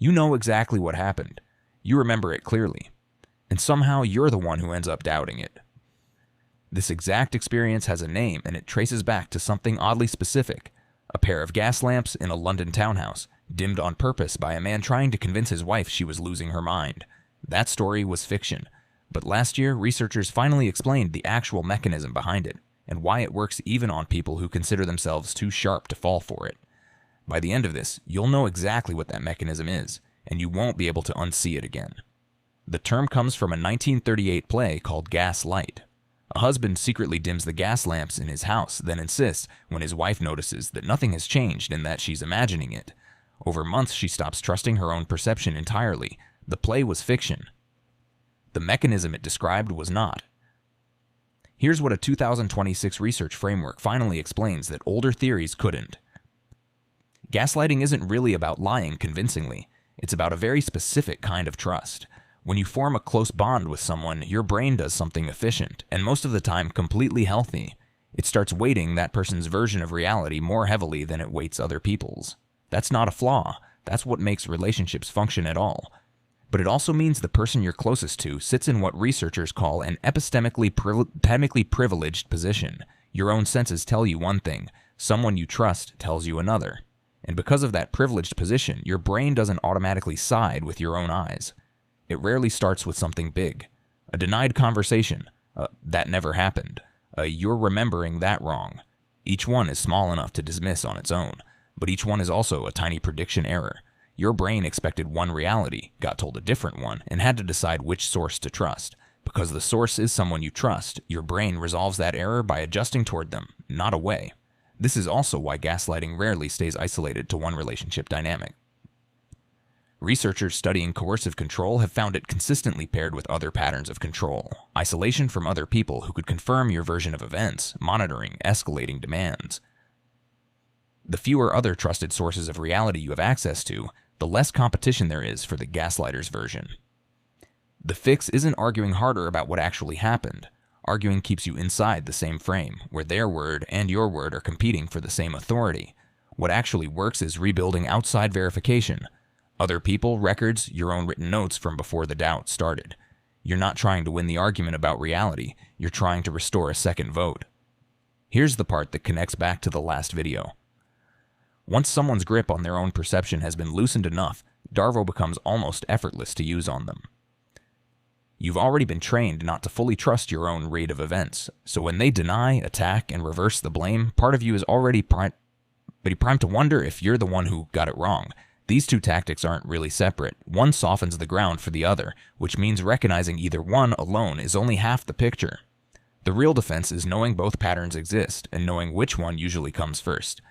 You know exactly what happened. You remember it clearly. And somehow you're the one who ends up doubting it. This exact experience has a name, and it traces back to something oddly specific. A pair of gas lamps in a London townhouse, dimmed on purpose by a man trying to convince his wife she was losing her mind. That story was fiction. But last year, researchers finally explained the actual mechanism behind it, and why it works even on people who consider themselves too sharp to fall for it. By the end of this, you'll know exactly what that mechanism is, and you won't be able to unsee it again. The term comes from a 1938 play called Gaslight. A husband secretly dims the gas lamps in his house, then insists when his wife notices that nothing has changed and that she's imagining it. Over months, she stops trusting her own perception entirely. The play was fiction. The mechanism it described was not. Here's what a 2026 research framework finally explains that older theories couldn't. Gaslighting isn't really about lying convincingly. It's about a very specific kind of trust. When you form a close bond with someone, your brain does something efficient, and most of the time completely healthy. It starts weighting that person's version of reality more heavily than it weights other people's. That's not a flaw. That's what makes relationships function at all. But it also means the person you're closest to sits in what researchers call an epistemically privileged position. Your own senses tell you one thing, someone you trust tells you another. And because of that privileged position, your brain doesn't automatically side with your own eyes. It rarely starts with something big. A denied conversation. That never happened. You're remembering that wrong. Each one is small enough to dismiss on its own, but each one is also a tiny prediction error. Your brain expected one reality, got told a different one, and had to decide which source to trust. Because the source is someone you trust, your brain resolves that error by adjusting toward them, not away. This is also why gaslighting rarely stays isolated to one relationship dynamic. Researchers studying coercive control have found it consistently paired with other patterns of control. Isolation from other people who could confirm your version of events, monitoring, escalating demands. The fewer other trusted sources of reality you have access to, the less competition there is for the gaslighter's version. The fix isn't arguing harder about what actually happened. Arguing keeps you inside the same frame, where their word and your word are competing for the same authority. What actually works is rebuilding outside verification. Other people, records, your own written notes from before the doubt started. You're not trying to win the argument about reality, you're trying to restore a second vote. Here's the part that connects back to the last video. Once someone's grip on their own perception has been loosened enough, DARVO becomes almost effortless to use on them. You've already been trained not to fully trust your own read of events, so when they deny, attack, and reverse the blame, part of you is already primed to wonder if you're the one who got it wrong. These two tactics aren't really separate. One softens the ground for the other, which means recognizing either one alone is only half the picture. The real defense is knowing both patterns exist and knowing which one usually comes first.